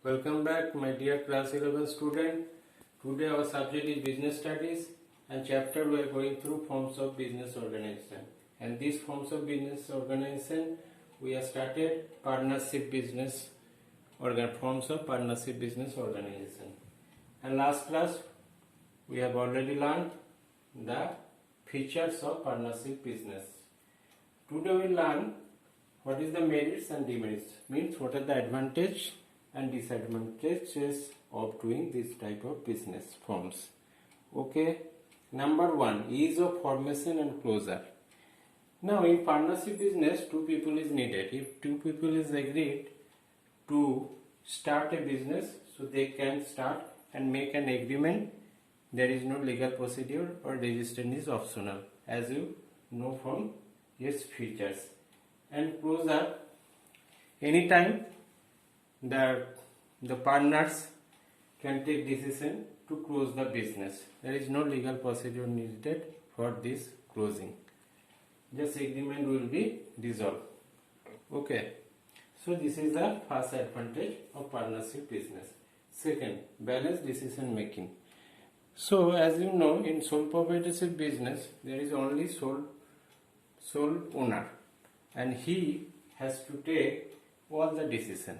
Welcome back, my dear class 11 student. Today our subject is business studies and chapter we are going through forms of business organization. And these forms of business organization we have started partnership business forms of partnership business organization. And last class we have already learned the features of partnership business. Today we learn what is the merits and demerits, means what are the advantage and disadvantages of doing this type of business forms. Okay, number one, ease of formation and closure. Now in partnership business, two people is needed. If two people is agreed to start a business, so they can start and make an agreement. There is no legal procedure or registration is optional, as you know from its features. And closure, anytime the partners can take decision to close the business. There is no legal procedure needed for this closing. Just agreement will be dissolved. Okay. So this is the first advantage of partnership business. Second, balanced decision making. So as you know, in sole proprietorship business, there is only sole owner, and he has to take all the decision.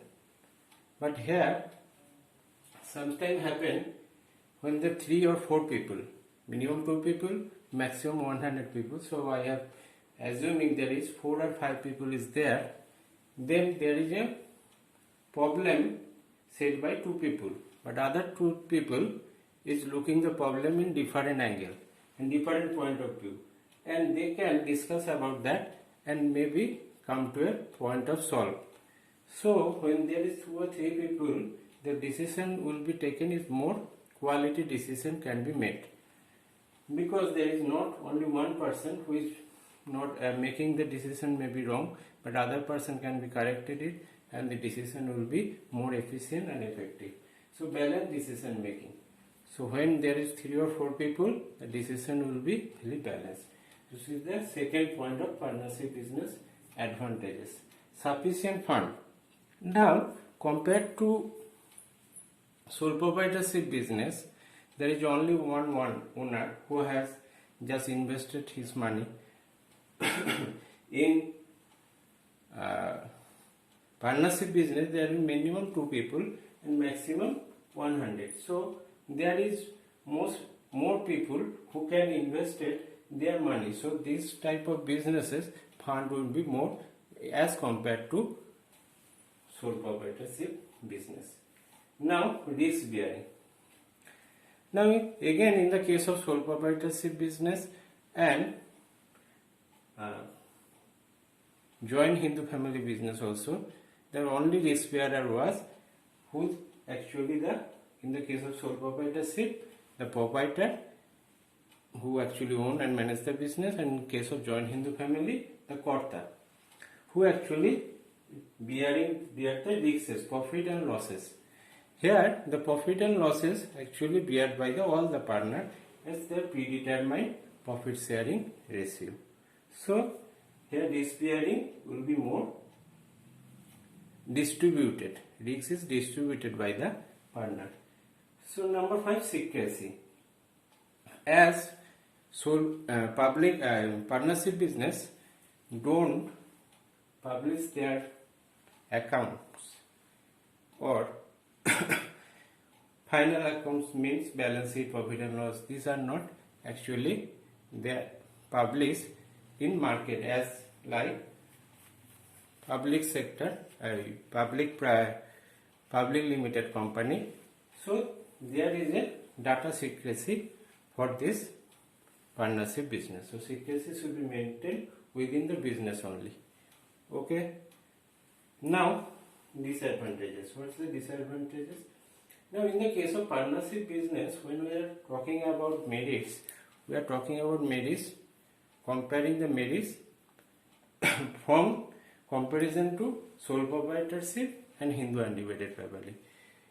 But here, sometimes happen when the 3 or 4 people, minimum 2 people, maximum 100 people. So I have assuming there is 4 or 5 people is there, then there is a problem said by 2 people. But other 2 people is looking the problem in different angle and different point of view, and they can discuss about that and maybe come to a point of solve. So when there is 2 or 3 people, the decision will be taken is more quality decision can be made, because there is not only one person who is not making the decision may be wrong, but other person can be corrected it and the decision will be more efficient and effective. So balanced decision making. So when there is 3 or 4 people, the decision will be really balanced. This is the second point of partnership business advantages. Sufficient fund. Now compared to sole proprietorship business, there is only one owner who has just invested his money. In partnership business, there is minimum 2 people and maximum 100. So there is more people who can invest their money. So this type of businesses fund will be more as compared to sole proprietorship business. Now risk bearing. Now again in the case of sole proprietorship business and joint Hindu family business also, the only risk bearer was who actually in the case of sole proprietorship, the proprietor who actually own and manage the business, and in case of joint Hindu family, the Karta, who actually bear the risks, profit and losses. Here the profit and losses actually bear by all the partner as their predetermined profit sharing ratio. So here risk bearing will be more distributed. Risk is distributed by the partner. So number 5, secrecy. As public partnership business don't publish their accounts, or final accounts means balance sheet, profit and loss. These are not actually they published in market as like public sector, public limited company. So there is a data secrecy for this partnership business. So secrecy should be maintained within the business only. Okay. Now disadvantages. What's the disadvantages? Now in the case of partnership business, when we are talking about merits, we are talking about merits, comparing the merits from comparison to sole proprietorship and Hindu undivided family.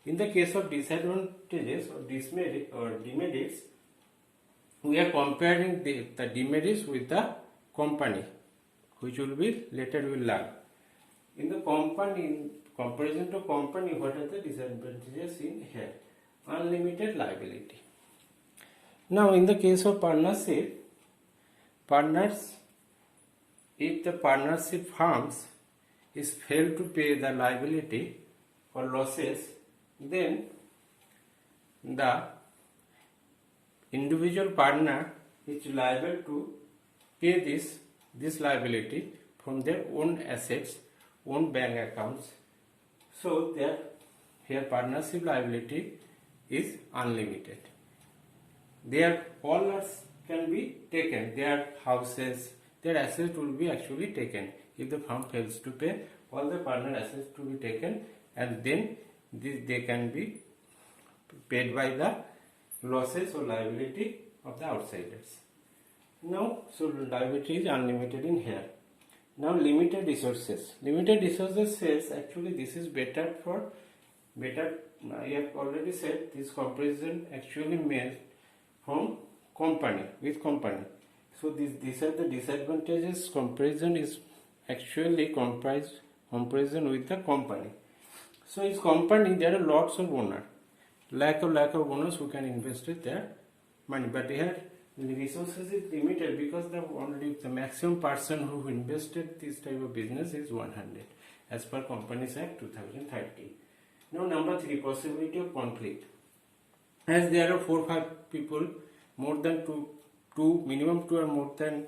In the case of disadvantages or demerits, we are comparing the demerits with the company, which will be later we will learn. In the company, comparison to company, what are the disadvantages in here? Unlimited liability. Now in the case of partnership, if the partnership firms is failed to pay the liability for losses, then the individual partner is liable to pay this liability from their own assets, own bank accounts. So here partnership liability is unlimited. Their all loss can be taken, their houses, their assets will be actually taken. If the firm fails to pay, all the partner assets to be taken, and then they can be paid by the losses or liability of the outsiders. Now, so liability is unlimited in here. Now limited resources. Limited resources says actually this is better. I have already said this comparison actually made from company with company. So these are the disadvantages. Comparison is actually comparison with the company. So it's company, there are lots of owners. Lack of owners who can invest their money. But here the resources is limited because the maximum person who invested this type of business is 100 as per Companies Act 2013. Now number 3, possibility of conflict. As there are 4 or 5 people, more than two, minimum 2 or more than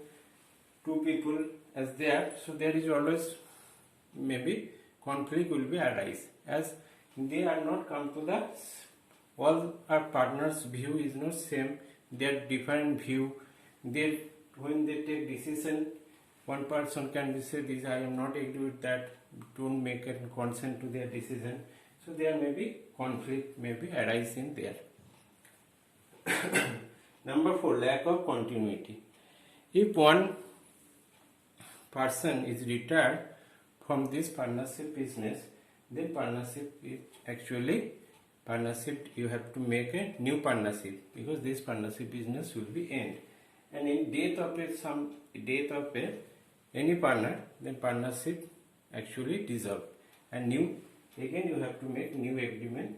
2 people as there, so there is always maybe conflict will be arise, as they are not come to the all our partners view is not same, their different view. When they take decision, one person can say this, I am not agree with that, don't make a consent to their decision. So there may be conflict may be arise in there. Number 4, lack of continuity. If one person is retired from this partnership business, then partnership is actually you have to make a new partnership, because this partnership business will be end. And in death of any partner, then partnership actually dissolve, and again you have to make new agreement,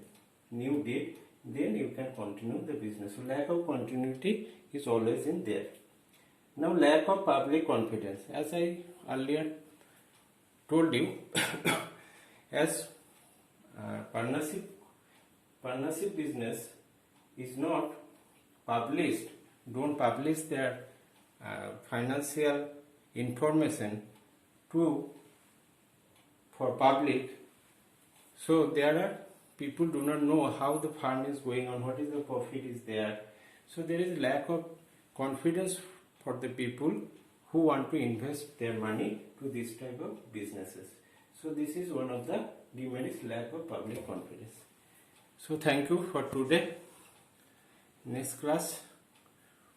new date, then you can continue the business. So lack of continuity is always in there. Now lack of public confidence. As I earlier told you, as partnership business is not published, don't publish their financial information for public. So there are people do not know how the fund is going on, what is the profit is there. So there is lack of confidence for the people who want to invest their money to this type of businesses. So this is one of the demerits, lack of public confidence. So thank you for today. Next class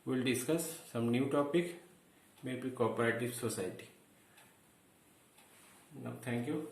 we will discuss some new topic, maybe cooperative society. Now thank you.